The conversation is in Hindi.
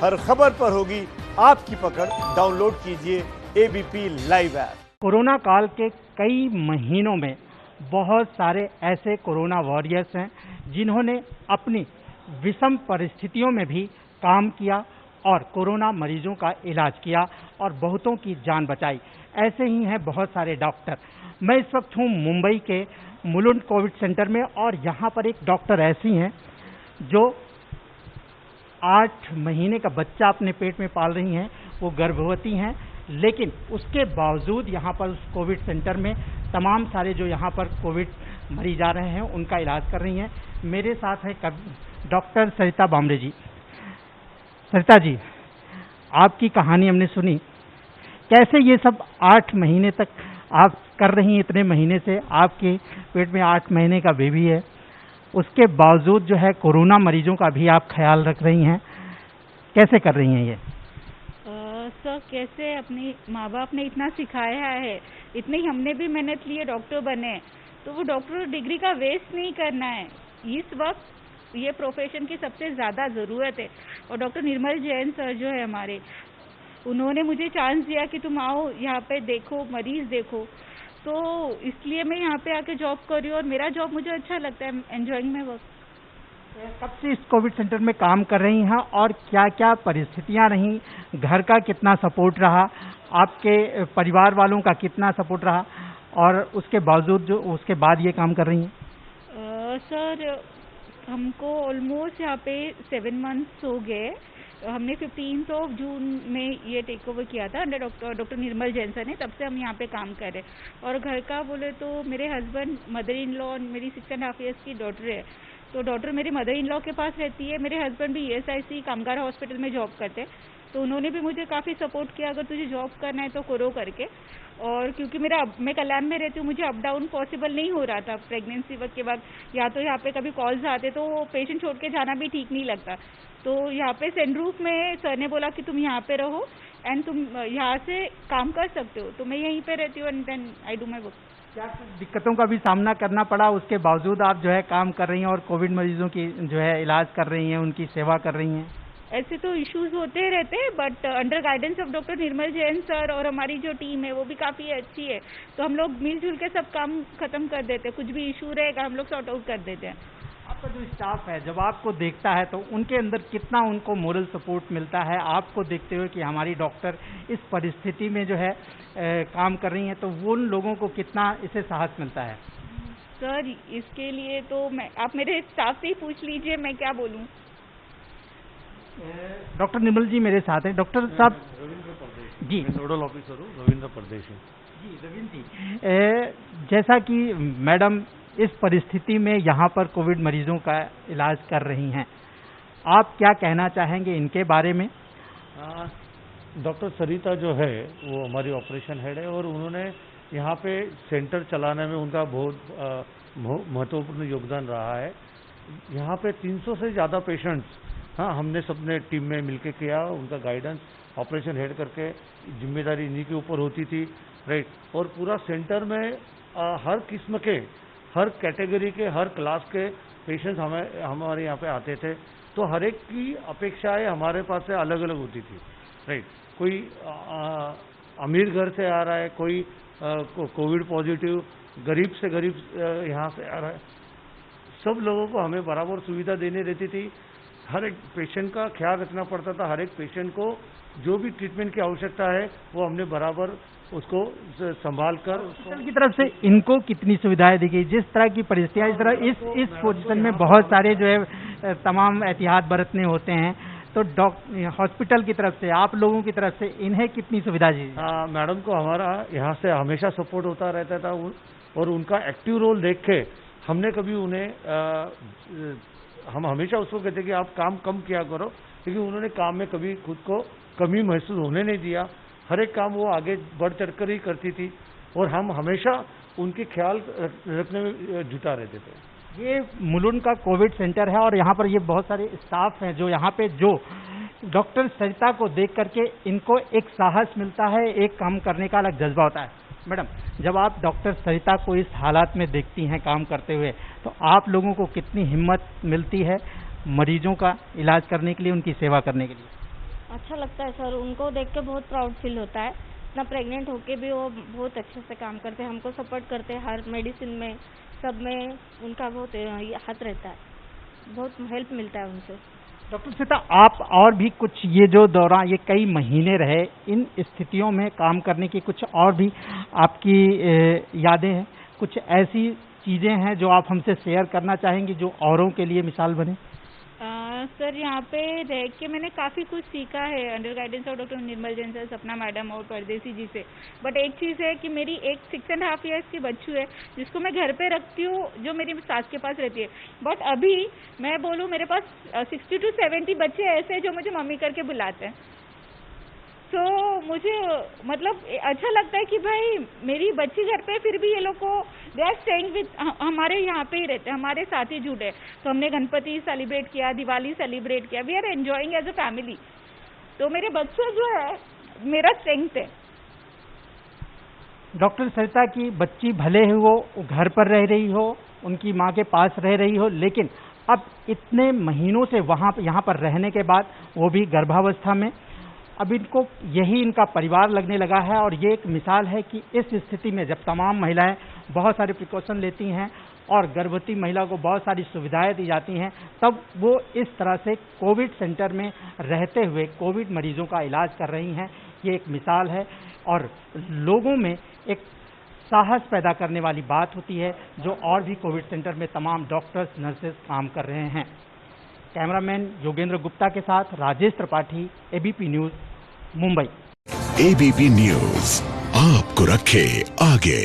हर खबर पर होगी आपकी पकड़। डाउनलोड कीजिए एबीपी लाइव ऐप। कोरोना काल के कई महीनों में बहुत सारे ऐसे कोरोना वॉरियर्स हैं जिन्होंने अपनी विषम परिस्थितियों में भी काम किया और कोरोना मरीजों का इलाज किया और बहुतों की जान बचाई। ऐसे ही हैं बहुत सारे डॉक्टर। मैं इस वक्त हूँ मुंबई के मुलुंड कोविड सेंटर में और यहाँ पर एक डॉक्टर ऐसी हैं जो 8 महीने का बच्चा अपने पेट में पाल रही हैं। वो गर्भवती हैं, लेकिन उसके बावजूद यहाँ पर उस कोविड सेंटर में तमाम सारे जो यहाँ पर कोविड मरीज आ रहे हैं उनका इलाज कर रही हैं। मेरे साथ है डॉक्टर सरिता बामरे जी। सरिता जी, आपकी कहानी हमने सुनी, कैसे ये सब 8 महीने तक आप कर रही हैं। इतने महीने से आपके पेट में 8 महीने का बेबी है, उसके बावजूद जो है कोरोना मरीजों का भी आप ख्याल रख रही हैं। कैसे कर रही हैं ये? सर, कैसे अपने माँ बाप ने इतना सिखाया है, इतनी हमने भी मेहनत ली है, डॉक्टर बने, तो वो डॉक्टर डिग्री का वेस्ट नहीं करना है। इस वक्त ये प्रोफेशन की सबसे ज़्यादा ज़रूरत है। और डॉक्टर निर्मल जैन सर जो है हमारे, उन्होंने मुझे चांस दिया कि तुम आओ यहाँ पे देखो, मरीज देखो, तो इसलिए मैं यहाँ पे आके जॉब कर रही हूँ और मेरा जॉब मुझे अच्छा लगता है, एंजॉइंग माय वर्क। कब से इस कोविड सेंटर में काम कर रही हैं और क्या क्या परिस्थितियां रहीं? घर का कितना सपोर्ट रहा, आपके परिवार वालों का कितना सपोर्ट रहा और उसके बावजूद जो उसके बाद ये काम कर रही हैं? सर, हमको ऑलमोस्ट यहाँ पे 7 मंथ्स हो गए। हमने 15 जून में ये टेक ओवर किया था under doctor Nirmal Jain sir ने, तब से हम यहाँ पे काम कर रहे हैं। और घर का बोले तो मेरे हस्बैंड, मदर इन लॉ, मेरी 6.5 ईयर्स की डॉटर है, तो डॉटर मेरी मदर इन लॉ के पास रहती है। मेरे हस्बैंड भी ESIC कामगार हॉस्पिटल में जॉब करते हैं, तो उन्होंने भी मुझे काफ़ी सपोर्ट किया, अगर तुझे जॉब करना है तो करो करके। और क्योंकि मैं कल्याण में रहती हूँ, मुझे अप डाउन पॉसिबल नहीं हो रहा था प्रेगनेंसी वक्त के बाद, या तो यहाँ पे कभी कॉल्स आते तो पेशेंट छोड़ के जाना भी ठीक नहीं लगता। तो यहाँ पे सेंट रूफ में सर ने बोला कि तुम यहाँ पे रहो एंड तुम यहाँ से काम कर सकते हो, तो मैं यहीं पे रहती हूँ and then I do my work. क्या दिक्कतों का भी सामना करना पड़ा, उसके बावजूद आप जो है काम कर रही हैं और कोविड मरीजों की जो है इलाज कर रही हैं, उनकी सेवा कर रही हैं? ऐसे तो इश्यूज होते रहते हैं, but under guidance of doctor Nirmal Jain sir और हमारी जो टीम है वो भी काफ़ी अच्छी है, तो हम लोग मिलजुल के सब काम खत्म कर देते हैं। कुछ भी इशू रहेगा हम लोग सॉर्ट आउट कर देते हैं। आपका जो स्टाफ है जब आपको देखता है तो उनके अंदर कितना उनको मोरल सपोर्ट मिलता है, आपको देखते हुए कि हमारी डॉक्टर इस परिस्थिति में जो है काम कर रही हैं, तो वो उन लोगों को कितना इसे साहस मिलता है? सर, इसके लिए तो आप मेरे स्टाफ से ही पूछ लीजिए, मैं क्या बोलूँ। डॉक्टर निर्मल जी मेरे साथ हैं। डॉक्टर साहब जी, नोडल ऑफिसर हूँ, रविंद्र परदेशी जी। रविंद्र जी, जैसा कि मैडम इस परिस्थिति में यहाँ पर कोविड मरीजों का इलाज कर रही हैं, आप क्या कहना चाहेंगे इनके बारे में? डॉक्टर सरिता जो है वो हमारी ऑपरेशन हेड है और उन्होंने यहाँ पे सेंटर चलाने में उनका बहुत महत्वपूर्ण योगदान रहा है। यहाँ पे 300 से ज़्यादा पेशेंट्स, हमने सबने टीम में मिलके किया, उनका गाइडेंस ऑपरेशन हेड करके जिम्मेदारी इन्हीं के ऊपर होती थी, राइट। और पूरा सेंटर में हर किस्म के, हर कैटेगरी के, हर क्लास के पेशेंट्स हमारे यहाँ पे आते थे, तो हर एक की अपेक्षाएं हमारे पास से अलग अलग होती थी, राइट। कोई अमीर घर से आ रहा है, कोई कोविड पॉजिटिव, गरीब से गरीब यहाँ से आ रहा है, सब लोगों को हमें बराबर सुविधा देनी रहती थी। हर एक पेशेंट का ख्याल रखना पड़ता था, हर एक पेशेंट को जो भी ट्रीटमेंट की आवश्यकता है वो हमने बराबर उसको संभाल कर हॉस्पिटल की तरफ से इनको कितनी सुविधाएं दी गई? जिस तरह की परिस्थितियां, इस तरह इस पोजीशन में बहुत सारे जो है तमाम एहतियात बरतने होते हैं, तो हॉस्पिटल की तरफ से, आप लोगों की तरफ से इन्हें कितनी सुविधा दी? मैडम को हमारा यहाँ से हमेशा सपोर्ट होता रहता था और उनका एक्टिव रोल देख के हमने कभी उन्हें हम हमेशा उसको कहते कि आप काम कम किया करो, क्योंकि उन्होंने काम में कभी खुद को कमी महसूस होने नहीं दिया। हर एक काम वो आगे बढ़ चढ़कर ही करती थी और हम हमेशा उनके ख्याल रखने में जुटा रहते थे। ये मुलुंड का कोविड सेंटर है और यहाँ पर ये बहुत सारे स्टाफ हैं जो यहाँ पे जो डॉक्टर सरिता को देख करके इनको एक साहस मिलता है, एक काम करने का अलग जज्बा होता है। मैडम, जब आप डॉक्टर सरिता को इस हालात में देखती हैं काम करते हुए, तो आप लोगों को कितनी हिम्मत मिलती है मरीजों का इलाज करने के लिए, उनकी सेवा करने के लिए? अच्छा लगता है सर, उनको देख के बहुत प्राउड फील होता है। इतना प्रेग्नेंट होके भी वो बहुत अच्छे से काम करते हैं, हमको सपोर्ट करते हैं, हर मेडिसिन में सब में उनका बहुत हाथ रहता है, बहुत हेल्प मिलता है उनसे। डॉक्टर सरिता, आप और भी कुछ ये जो दौरान ये कई महीने रहे, इन स्थितियों में काम करने की कुछ और भी आपकी यादें हैं, कुछ ऐसी चीज़ें हैं जो आप हमसे शेयर करना चाहेंगी जो औरों के लिए मिसाल बने? सर यहाँ पे रह के मैंने काफ़ी कुछ सीखा है under guidance of doctor Nirmal Jain sir, सपना मैडम और परदेसी जी से। बट एक चीज़ है कि मेरी एक 6.5 ईयर्स की बच्चू है जिसको मैं घर पे रखती हूँ, जो मेरी सास के पास रहती है। बट अभी मैं बोलूँ मेरे पास 60 to 70 बच्चे ऐसे हैं जो मुझे मम्मी करके बुलाते हैं। तो मुझे मतलब अच्छा लगता है कि भाई मेरी बच्ची घर पे, फिर भी ये लोग को दे आर स्टेइंग विद, हमारे यहाँ पे ही रहते हैं, हमारे साथ ही जुड़े। तो हमने गणपति सेलिब्रेट किया, दिवाली सेलिब्रेट किया, we are enjoying as a family. तो मेरे बच्चे जो है मेरा स्ट्रेंथ है। डॉक्टर सरिता की बच्ची भले ही वो घर पर रह रही हो, उनकी माँ के पास रह रही हो, लेकिन अब इतने महीनों से यहाँ पर रहने के बाद, वो भी गर्भावस्था में, अब इनको यही इनका परिवार लगने लगा है। और ये एक मिसाल है कि इस स्थिति में जब तमाम महिलाएं बहुत सारे प्रिकॉशन लेती हैं और गर्भवती महिला को बहुत सारी सुविधाएं दी जाती हैं, तब वो इस तरह से कोविड सेंटर में रहते हुए कोविड मरीजों का इलाज कर रही हैं। ये एक मिसाल है और लोगों में एक साहस पैदा करने वाली बात होती है, जो और भी कोविड सेंटर में तमाम डॉक्टर्स नर्सेज काम कर रहे हैं। कैमरामैन योगेंद्र गुप्ता के साथ Rajesh Tripathi, ABP news, Mumbai. ABP news आपको रखे आगे।